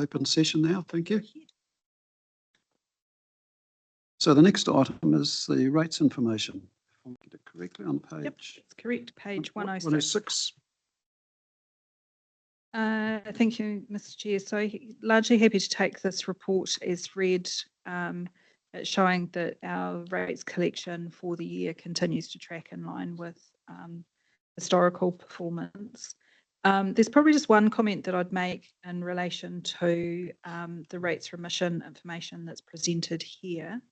open session now. Thank you. So the next item is the rates information. If I get it correctly on page. Yep, it's correct. Page 106. 106. Thank you, Mr. Chair. So largely happy to take this report as read. It's showing that our rates collection for the year continues to track in line with historical performance. There's probably just one comment that I'd make in relation to the rates remission information that's presented here.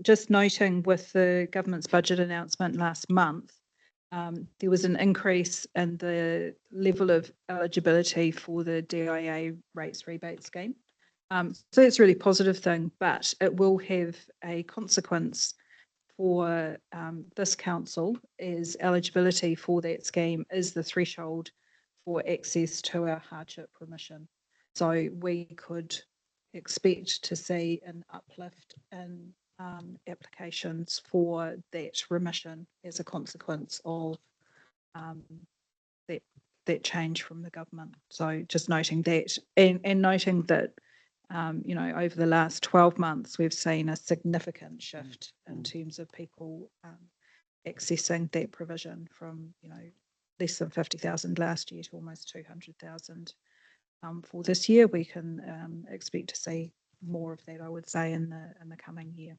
Just noting with the government's budget announcement last month, there was an increase in the level of eligibility for the DIA rates rebate scheme. So it's a really positive thing, but it will have a consequence for this council as eligibility for that scheme is the threshold for access to our hardship remission. So we could expect to see an uplift in applications for that remission as a consequence of that change from the government. So just noting that and noting that you know, over the last 12 months, we've seen a significant shift in terms of people accessing that provision from, you know, less than 50,000 last year to almost 200,000 for this year. We can expect to see more of that, I would say, in the coming year.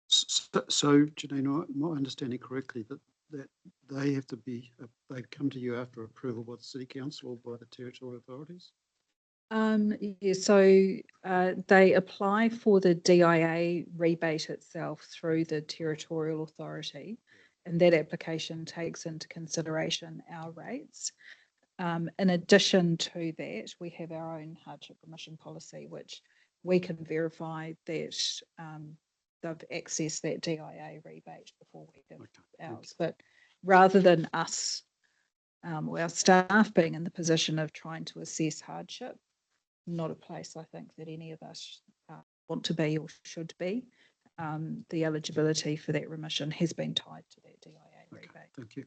So, Janine, am I understanding correctly that they have to be, they come to you after approval by the City Council or by the territorial authorities? Yeah, so they apply for the DIA rebate itself through the territorial authority, and that application takes into consideration our rates. In addition to that, we have our own hardship remission policy, which we can verify that they've accessed that DIA rebate before we give ours. But rather than us or our staff being in the position of trying to assess hardship, not a place I think that any of us want to be or should be. The eligibility for that remission has been tied to that DIA rebate. Thank you.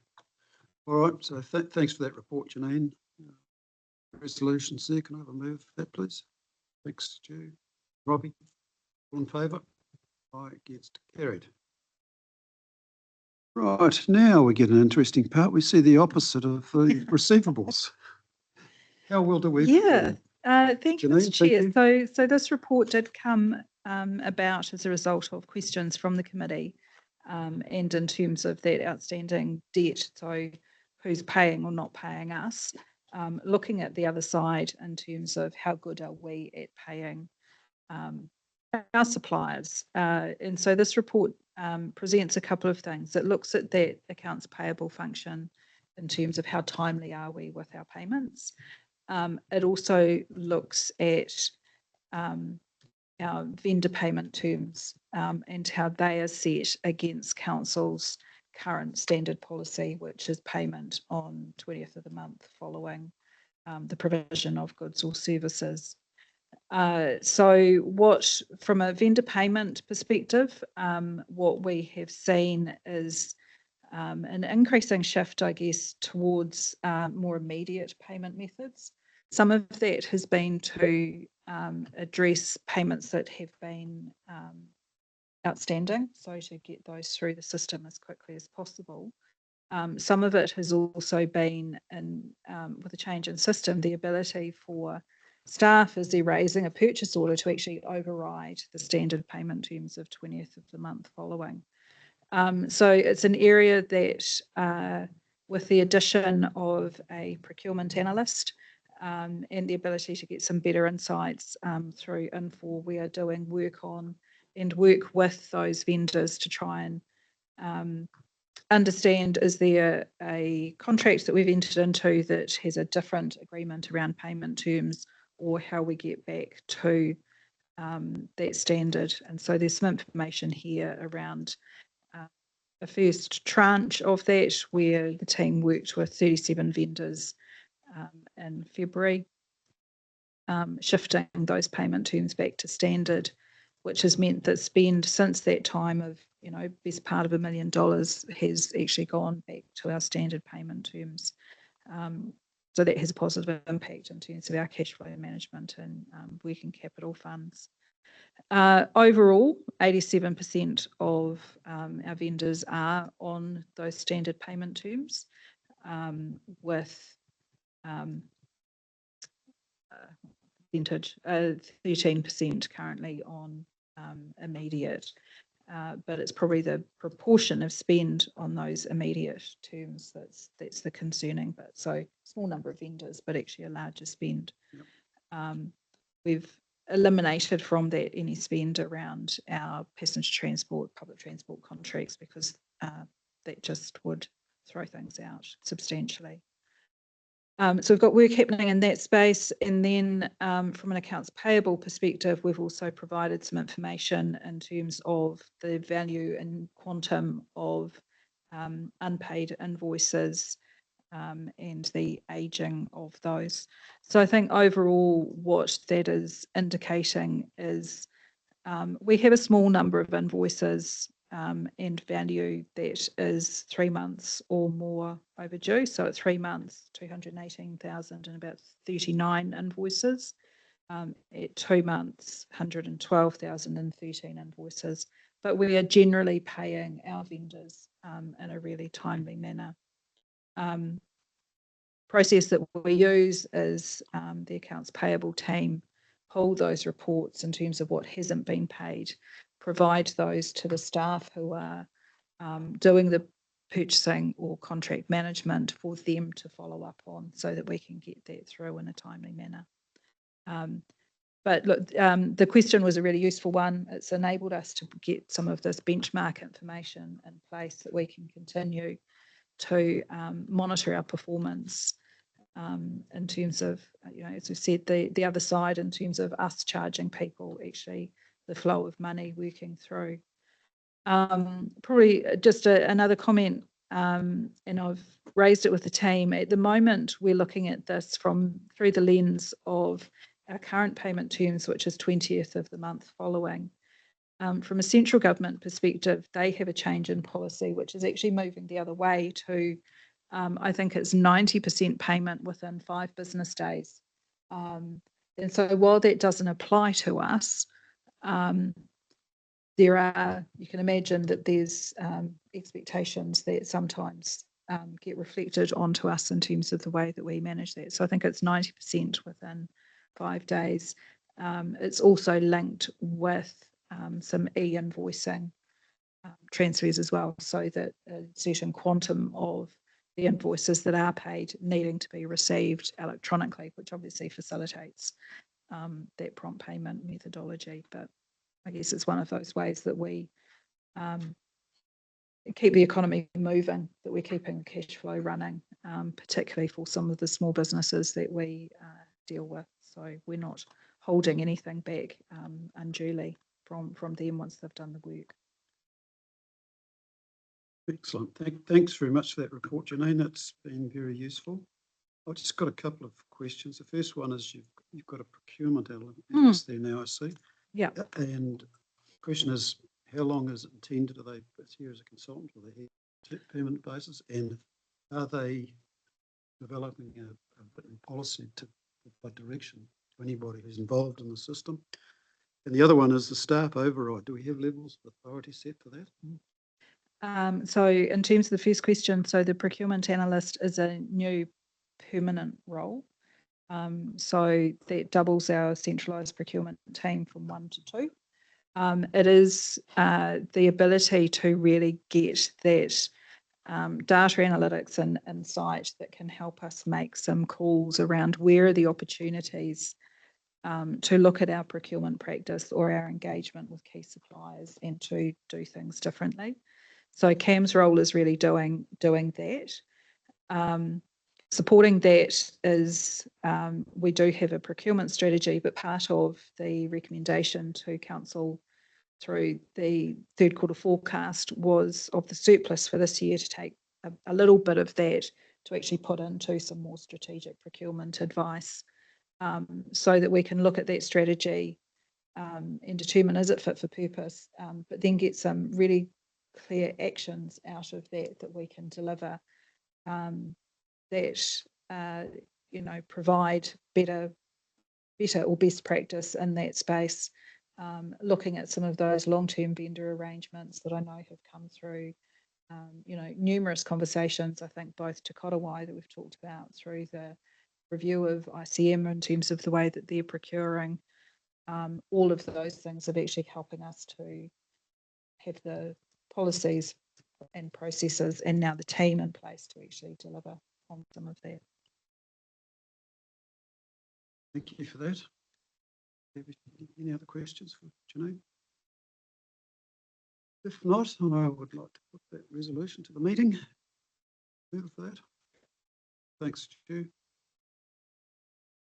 All right, so thanks for that report, Janine. Resolutions there, can I have a move for that, please? Thanks, Stu. Robbie, all in favour? Aye, against, carried. Right, now we get an interesting part. We see the opposite of the receivables. How well do we perform? Thank you, Mr. Chair. So this report did come about as a result of questions from the committee and in terms of that outstanding debt, so who's paying or not paying us, looking at the other side in terms of how good are we at paying our suppliers. And so this report presents a couple of things. It looks at that accounts payable function in terms of how timely are we with our payments. It also looks at our vendor payment terms and how they are set against council's current standard policy, which is payment on 20th of the month following the provision of goods or services. So what, from a vendor payment perspective, what we have seen is an increasing shift, I guess, towards more immediate payment methods. Some of that has been to address payments that have been outstanding, so to get those through the system as quickly as possible. Some of it has also been, with a change in system, the ability for staff, as they're raising a purchase order, to actually override the standard payment terms of 20th of the month following. So it's an area that, with the addition of a procurement analyst and the ability to get some better insights through Infor, we are doing work on and work with those vendors to try and understand, is there a contract that we've entered into that has a different agreement around payment terms, or how we get back to that standard. And so there's some information here around the first tranche of that, where the team worked with 37 vendors in February, shifting those payment terms back to standard, which has meant that spend since that time of, you know, best part of $1 million has actually gone back to our standard payment terms. So that has a positive impact in terms of our cash flow management and working capital funds. Overall, 87% of our vendors are on those standard payment terms, with percentage 13% currently on immediate. But it's probably the proportion of spend on those immediate terms that's the concerning bit. So small number of vendors, but actually a larger spend. Yep. We've eliminated from that any spend around our passenger transport, public transport contracts, because that just would throw things out substantially. So we've got work happening in that space, and then from an accounts payable perspective, we've also provided some information in terms of the value and quantum of unpaid invoices and the aging of those. So I think overall what that is indicating is we have a small number of invoices and value that is 3 months or more overdue. So at 3 months, 218,000 and about 39 invoices. At 2 months, 112,000 and 13 invoices. But we are generally paying our vendors in a really timely manner. Process that we use is the accounts payable team hold those reports in terms of what hasn't been paid, provide those to the staff who are doing the purchasing or contract management for them to follow up on, so that we can get that through in a timely manner. But look, the question was a really useful one. It's enabled us to get some of this benchmark information in place that we can continue to monitor our performance in terms of, as we said, the other side in terms of us charging people, actually the flow of money working through. Probably just another comment, and I've raised it with the team. At the moment, we're looking at this through the lens of our current payment terms, which is 20th of the month following. From a central government perspective, they have a change in policy, which is actually moving the other way to, I think it's 90% payment within 5 business days. And so while that doesn't apply to us, you can imagine that there's expectations that sometimes get reflected onto us in terms of the way that we manage that. So I think it's 90% within 5 days. It's also linked with some e-invoicing transfers as well, so that a certain quantum of the invoices that are paid needing to be received electronically, which obviously facilitates that prompt payment methodology. But I guess it's one of those ways that we keep the economy moving, that we're keeping the cash flow running, particularly for some of the small businesses that we deal with. So we're not holding anything back unduly from them once they've done the work. Excellent. Thanks very much for that report, Janine. It's been very useful. I've just got a couple of questions. The first one is you've got a procurement analyst there now, I see. Yeah. And the question is, how long is it intended? Are they here as a consultant, or are they here permanent basis? And are they developing a written policy to provide direction to anybody who's involved in the system? And the other one is the staff override. Do we have levels of authority set for that? So in terms of the first question, so the procurement analyst is a new permanent role. So that doubles our centralised procurement team from 1 to 2. It is the ability to really get that data analytics and insight that can help us make some calls around where are the opportunities to look at our procurement practice or our engagement with key suppliers and to do things differently. So Cam's role is really doing that. Supporting that is we do have a procurement strategy, but part of the recommendation to Council through the third quarter forecast was of the surplus for this year to take a little bit of that to actually put into some more strategic procurement advice, so that we can look at that strategy and determine is it fit for purpose, but then get some really clear actions out of that we can deliver that provide better or best practice in that space, looking at some of those long-term vendor arrangements that I know have come through, numerous conversations, I think both to Karakia that we've talked about through the review of ICM in terms of the way that they're procuring. All of those things are actually helping us to have the policies and processes and now the team in place to actually deliver on some of that. Thank you for that. Any other questions for Janine? If not, I would like to put that resolution to the meeting. Move for that. Thanks, Stu.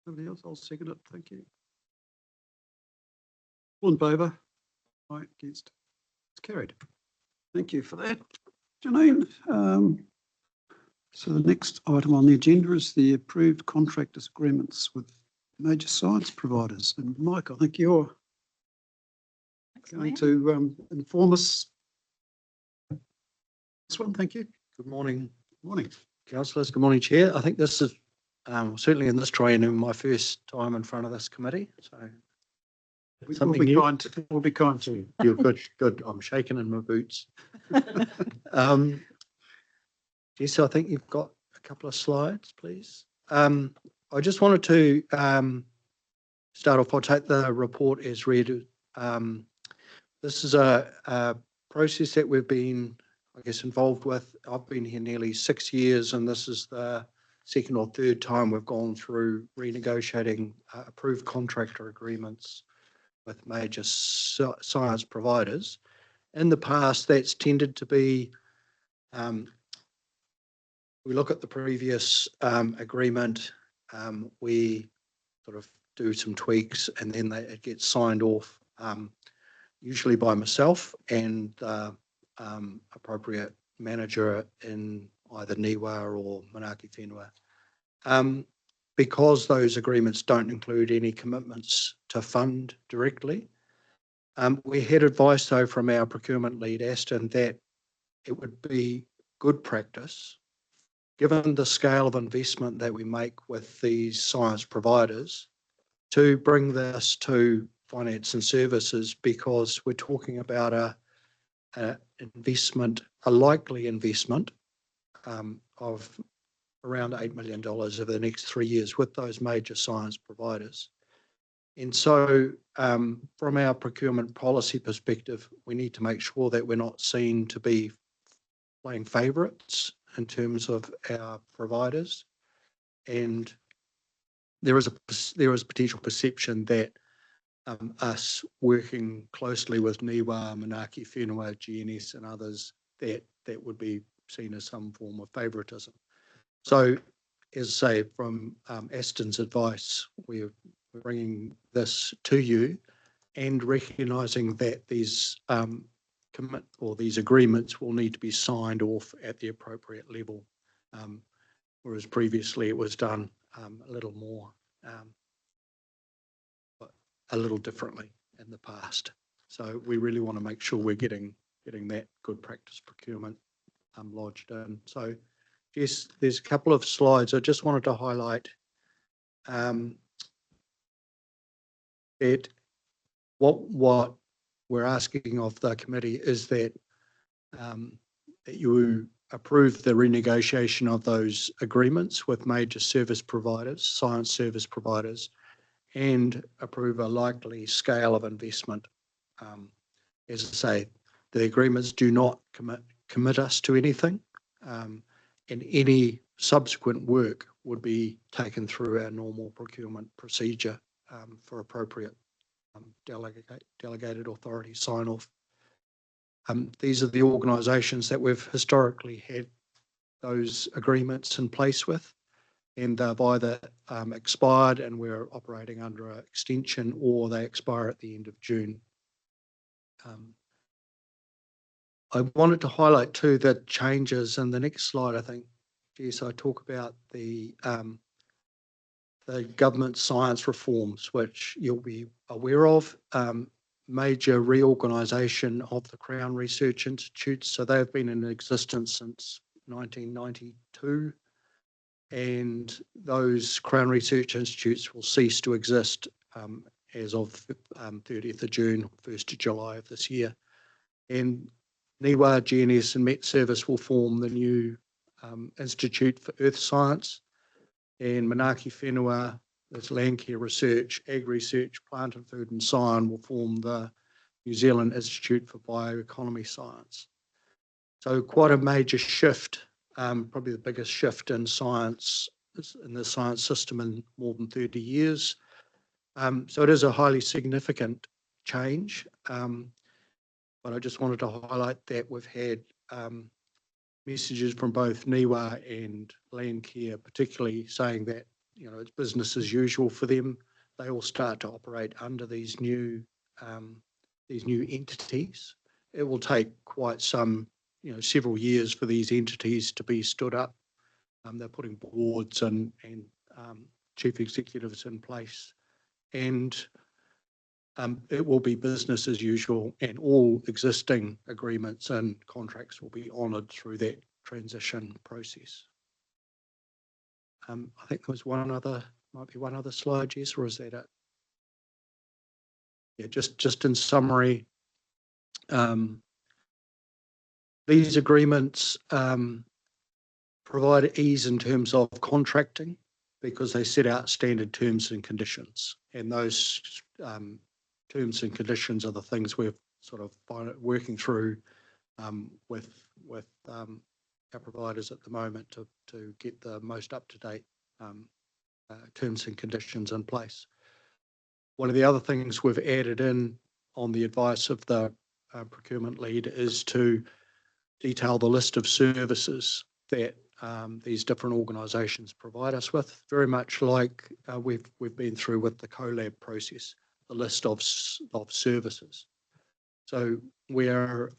Nobody else? I'll second it. Thank you. All in favour? Aye, against? It's carried. Thank you for that, Janine. So the next item on the agenda is the approved contractors agreements with major science providers. And Mike, I think you're going to inform us. This one, thank you. Good morning. Good morning. Councillors, good morning, Chair. I think this is certainly in this triennium my first time in front of this committee. So we'll be kind to you. You're good, good. I'm shaking in my boots. Jess, I think you've got a couple of slides, please. I just wanted to start off. I'll take the report as read. This is a process that we've been, I guess, involved with. I've been here nearly 6 years, and this is the second or third time we've gone through renegotiating approved contractor agreements with major science providers. In the past, that's tended to be, we look at the previous agreement, we sort of do some tweaks, and then it gets signed off, usually by myself and appropriate manager in either Niwa or Manaki Whenua. Because those agreements don't include any commitments to fund directly, we had advice though from our procurement lead, Aston, that it would be good practice, given the scale of investment that we make with these science providers, to bring this to finance and services, because we're talking about a likely investment of around $8 million over the next 3 years with those major science providers. And so from our procurement policy perspective, we need to make sure that we're not seen to be playing favourites in terms of our providers. And there is a potential perception that us working closely with Niwa, Manaki Whenua, GNS and others, that would be seen as some form of favouritism. So, as I say, from Aston's advice, we're bringing this to you and recognising that these these agreements will need to be signed off at the appropriate level, whereas previously it was done a little more, a little differently in the past. So we really want to make sure we're getting that good practice procurement lodged in. So yes, there's a couple of slides I just wanted to highlight. That what we're asking of the committee is that that you approve the renegotiation of those agreements with major service providers, science service providers, and approve a likely scale of investment. As I say, the agreements do not commit us to anything, and any subsequent work would be taken through our normal procurement procedure for appropriate delegated authority sign-off. These are the organisations that we've historically had those agreements in place with, and they've either expired and we're operating under an extension, or they expire at the end of June. I wanted to highlight too the changes in the next slide. I think, yes, I talk about the government science reforms, which you'll be aware of. Major reorganisation of the Crown Research Institutes. So they've been in existence since 1992. and those Crown Research Institutes will cease to exist as of 30th of June, 1st of July of this year. And NIWA, GNS and Met Service will form the new Institute for Earth Science, and Manaaki Whenua, that's Land Care Research, Ag Research, Plant and Food and Science will form the New Zealand Institute for Bioeconomy Science. So quite a major shift, probably the biggest shift in science, in the science system in more than 30 years. So it is a highly significant change, but I just wanted to highlight that we've had messages from both NIWA and Land Care, particularly saying that, you know, it's business as usual for them. They all start to operate under these new entities. It will take quite some, you know, several years for these entities to be stood up. They're putting boards and chief executives in place, and it will be business as usual, and all existing agreements and contracts will be honoured through that transition process. I think there was might be one other slide, Jess, or is that it? Yeah, just in summary, these agreements provide ease in terms of contracting because they set out standard terms and conditions, and those terms and conditions are the things we're sort of working through with our providers at the moment to get the most up-to-date terms and conditions in place. One of the other things we've added in on the advice of the procurement lead is to detail the list of services that these different organisations provide us with, very much like we've been through with the CoLab process, the list of services. So we are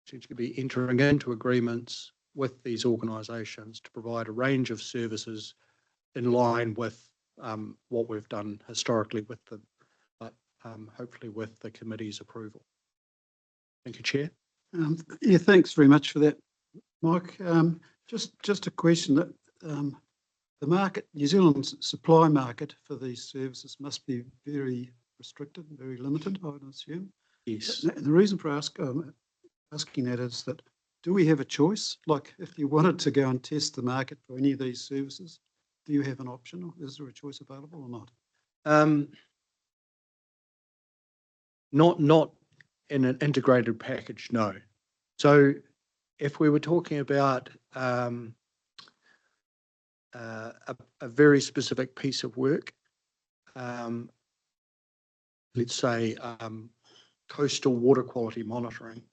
to be entering into agreements with these organisations to provide a range of services in line with what we've done historically with them, but hopefully with the committee's approval. Thank you, Chair. Yeah, thanks very much for that, Mike. Just a question that the market, New Zealand's supply market for these services must be very restricted, very limited, I would assume. Yes. And the reason for asking that is that, do we have a choice? Like, if you wanted to go and test the market for any of these services, do you have an option, or is there a choice available or not? Not in an integrated package, no. So if we were talking about a very specific piece of work, let's say coastal water quality monitoring,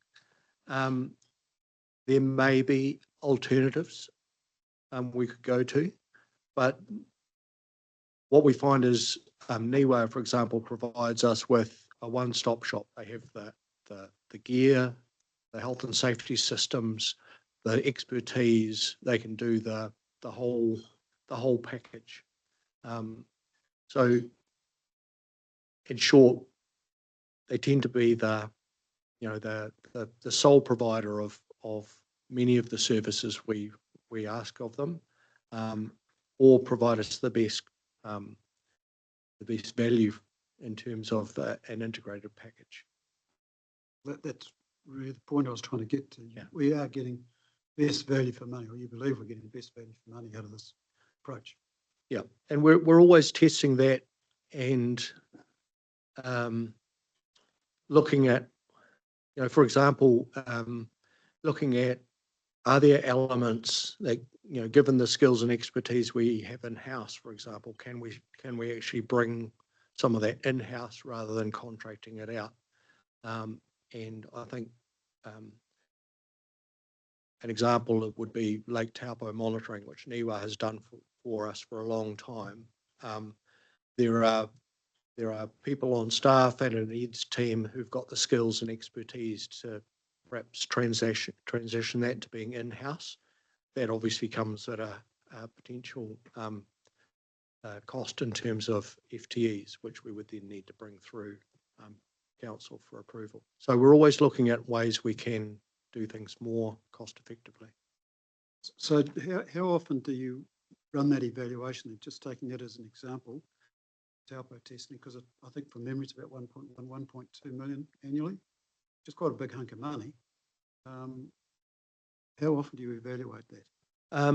there may be alternatives we could go to, but what we find is NIWA, for example, provides us with a one-stop shop. They have the gear, the health and safety systems, the expertise. They can do the whole package. So in short, they tend to be the sole provider of many of the services we ask of them, or provide us the best value in terms of an integrated package. That's really the point I was trying to get to. Yeah. We are getting best value for money, or you believe we're getting best value for money out of this approach. Yeah, and we're always testing that and looking at, for example, looking at, are there elements that, given the skills and expertise we have in-house, for example, can we actually bring some of that in-house rather than contracting it out? And I think an example would be Lake Taupo monitoring, which NIWA has done for us for a long time. There are people on staff and an EDS team who've got the skills and expertise to perhaps transition that to being in-house. That obviously comes at a potential cost in terms of FTEs, which we would then need to bring through council for approval. So we're always looking at ways we can do things more cost effectively. So how often do you run that evaluation and just taking it as an example, Taupo testing, because I think from memory it's about 1.1, 1.2 million annually, which is quite a big hunk of money. How often do you evaluate that?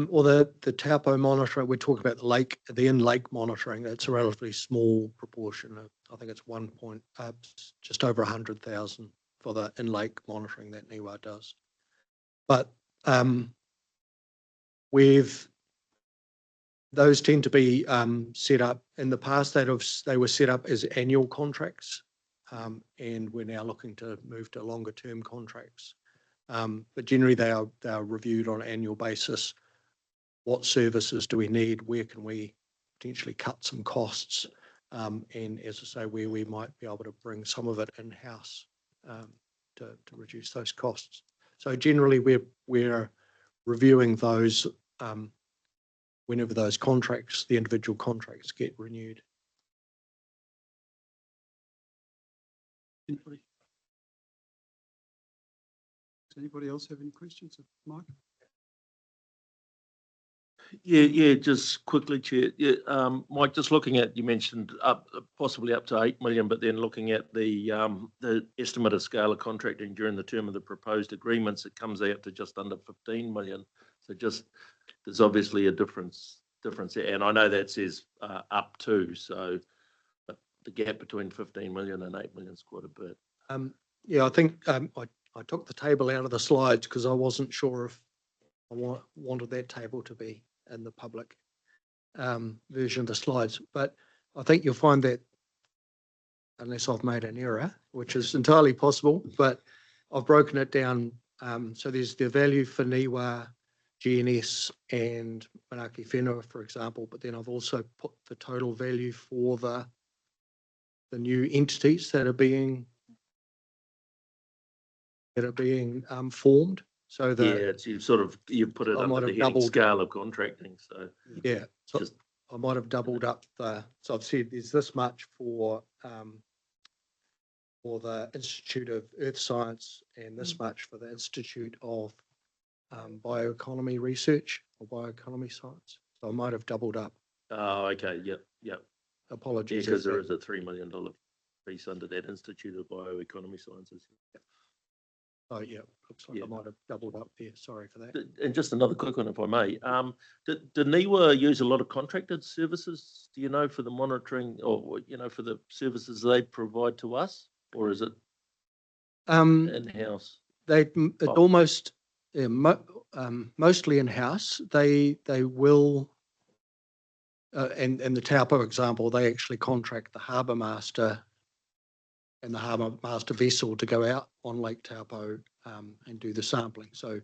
Or the Taupo monitoring, we're talking about the in-lake monitoring. That's a relatively small proportion. I think it's just over 100,000 for the in-lake monitoring that NIWA does. But those tend to be set up in the past. They were set up as annual contracts, and we're now looking to move to longer term contracts. But generally, they are reviewed on an annual basis. What services do we need? Where can we potentially cut some costs? And as I say, where we might be able to bring some of it in-house to reduce those costs. So generally, we're reviewing those whenever those contracts, the individual contracts, get renewed. Anybody? Does anybody else have any questions of Mike? Yeah, just quickly, Chair. Yeah, Mike, just looking at, you mentioned possibly up to 8 million, but then looking at the estimated scale of contracting during the term of the proposed agreements, it comes out to just under 15 million. So there's obviously a difference there, and I know that says up to, so the gap between 15 million and 8 million is quite a bit. Yeah, I think I took the table out of the slides because I wasn't sure if I wanted that table to be in the public version of the slides, but I think you'll find that, unless I've made an error, which is entirely possible, but I've broken it down. So there's the value for NIWA, GNS and Manaaki Whenua, for example, but then I've also put the total value for the new entities that are being formed. So you've put it up at the heading scale of contracting. So yeah, so I might have doubled up so I've said there's this much for the Institute of Earth Science and this much for the Institute of Bioeconomy Research or Bioeconomy Science. So I might have doubled up. Oh, okay. Yep. Apologies. Because there is a $3 million piece under that Institute of Bioeconomy Sciences. Oh, yeah. Looks like I might have doubled up there. Sorry for that. And just another quick one, if I may. Did NIWA use a lot of contracted services, do you know, for the monitoring or, for the services they provide to us? Or is it in-house? Almost mostly in-house. They will, and the Taupo example, they actually contract the harbour master and the harbour master vessel to go out on Lake Taupo and do the sampling. So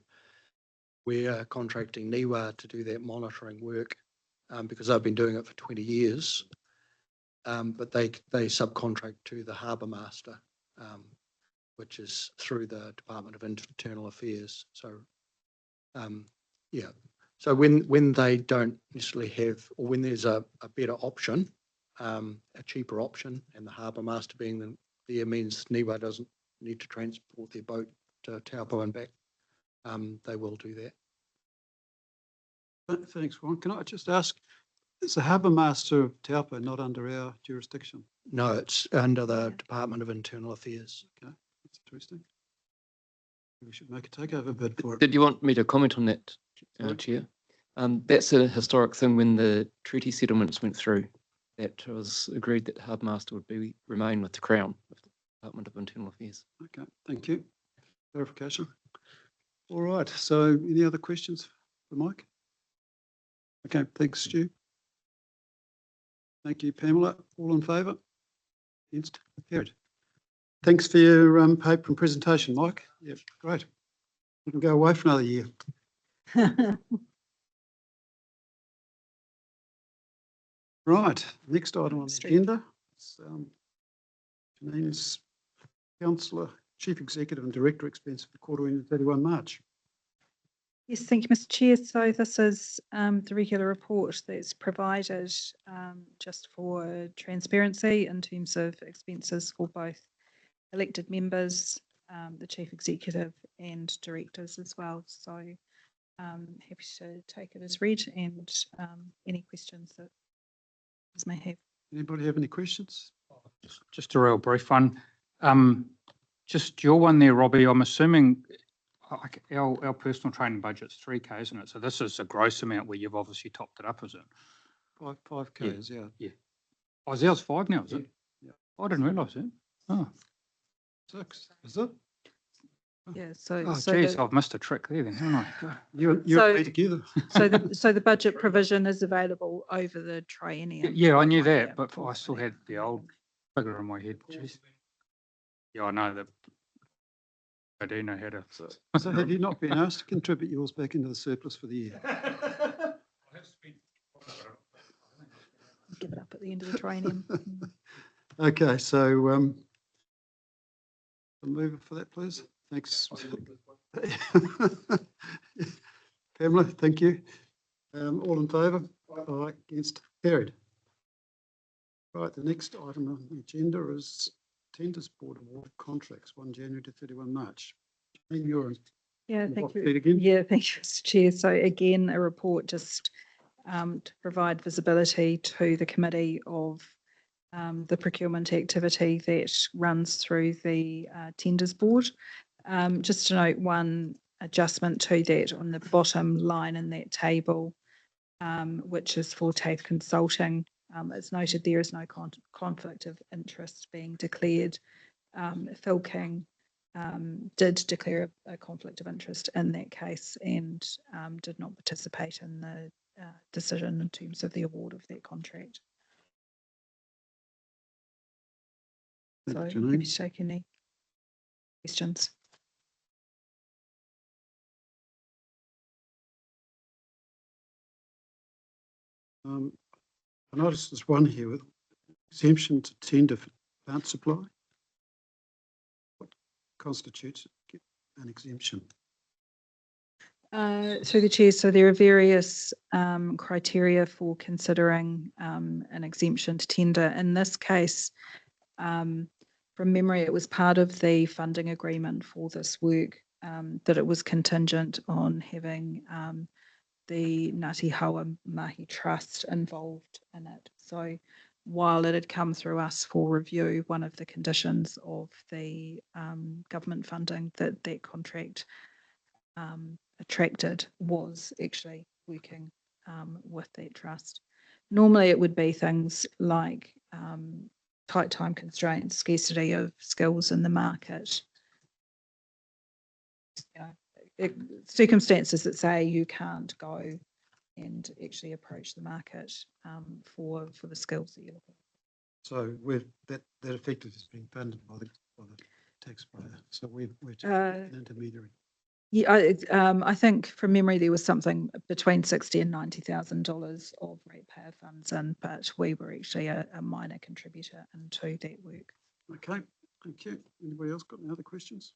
we're contracting NIWA to do that monitoring work because they've been doing it for 20 years. But they subcontract to the harbour master, which is through the Department of Internal Affairs. So yeah. So when they don't necessarily have, or when there's a better option, a cheaper option, and the harbour master being there means NIWA doesn't need to transport their boat to Taupo and back, they will do that. Thanks, Ron. Can I just ask, is the harbour master of Taupo not under our jurisdiction? No, it's under the Department of Internal Affairs. Okay, that's interesting. We should make a takeover bid for it. Did you want me to comment on that, Chair? That's a historic thing. When the treaty settlements went through, that was agreed that the harbour master would remain with the Crown, with the Department of Internal Affairs. Okay, thank you. Clarification. All right, so any other questions for Mike? Okay, thanks, Stu. Thank you, Pamela. All in favour? Against? Carried. Thanks for your paper and presentation, Mike. Yeah, great. We can go away for another year. Right, next item on the agenda. Janine's Councillor, Chief Executive and Director expense for the quarter ending 31 March. Yes, thank you, Mr. Chair. So this is the regular report that's provided just for transparency in terms of expenses for both elected members, the Chief Executive and Directors as well. So Happy to take it as read and any questions that others may have. Anybody have any questions? Just a real brief one. Just your one there, Robbie, I'm assuming like our personal training budget's 3K, isn't it? So this is a gross amount where you've obviously topped it up, is it? 5Ks, yeah. Oh, is ours 5 now, is it? Yeah. I didn't realise that. Oh, 6, is it? Yeah, so oh so geez, the, I've missed a trick there then, haven't I? You So- and me together. so the budget provision is available over the triennium. Yeah, I knew Yeah, that, but I still had the old figure in my head. Jeez. Yeah, I know that. I do know how to. So have you not been asked to contribute yours back into the surplus for the year? Give it up at the end of the triennium. Okay, so a mover for that, please. Thanks. Pamela, thank you. All in favour? Aye, against, carried. Right, the next item on the agenda is Tenders Board Award contracts, 1 January to 31 March. Jane, you're in Yeah, the thank hot you. seat again. Yeah, thank you, Mr. Chair. So again, a report just to provide visibility to the committee of the procurement activity that runs through the tenders board. Just to note one adjustment to that on the bottom line in that table, which is for TAFE Consulting. It's noted there is no conflict of interest being declared. Phil King did declare a conflict of interest in that case and did not participate in the decision in terms of the award of that contract. So Thank you, happy Janine. to take any questions. I noticed there's one here with exemption to tender for plant supply. What constitutes an exemption? Through the chair, so there are various criteria for considering an exemption to tender. In this case, from memory, it was part of the funding agreement for this work that it was contingent on having the Ngāti Hawa Mahi Trust involved in it. So while it had come through us for review, one of the conditions of the government funding that that contract attracted was actually working with that trust. Normally it would be things like tight time constraints, scarcity of skills in the market, circumstances that say you can't go and actually approach the market for the skills that you're looking for. So that effective is being funded by the taxpayer. So we're just an intermediary. Yeah, I think from memory there was something between $60,000 and $90,000 of ratepayer funds in, but we were actually a minor contributor into that work. Okay, thank you. Anybody else got any other questions?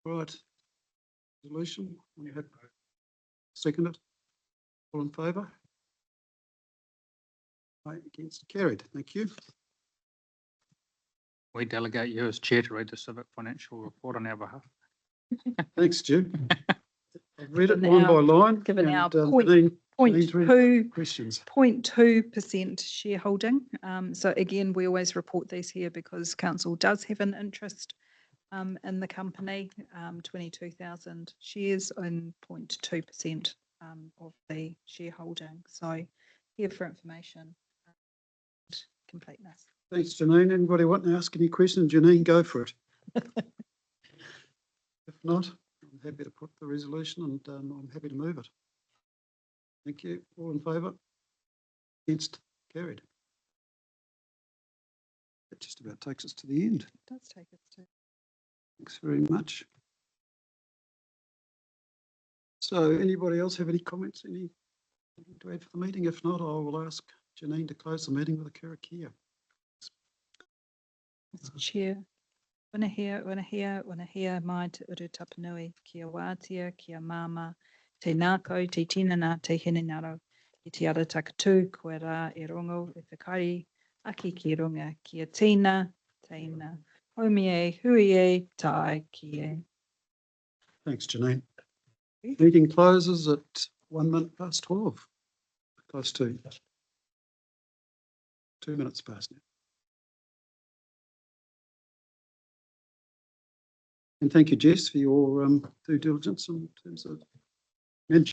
Right. Resolution, we have seconded. All in favour? Aye, against, carried. Thank you. We delegate you as chair to read the Civic financial report on our behalf. Thanks, Stu. I've read it Given line our- by line. given our and, point- Janine's Point read two. questions. 0.2% shareholding. So again, we always report these here because council does have an interest in the company, 22,000 shares and 0.2% of the shareholding. So here for information, completeness. Thanks, Janine. Anybody want to ask any questions? Janine, go for it. If not, I'm happy to put the resolution and I'm happy to move it. Thank you. All in favour? Against? Carried. That just about takes us to the end. It does take us to. Thanks very much. So anybody else have any comments, anything to add for the meeting? If not, I will ask Janine to close the meeting with a karakia. Mr. Chair, wanahia, mai te uru tapanui, kia wātia, kia māma, te nākau, te tinana, te hinengaro, i te ara takatū, koe rā e rongo, e whakari, aki ki runga, kia tīna, tīna, haumi e, hui e, tai ki e. Thanks, Janine. Meeting closes at 12:01. Close to 2 minutes past now. And thank you, Jess, for your due diligence in terms of mentioning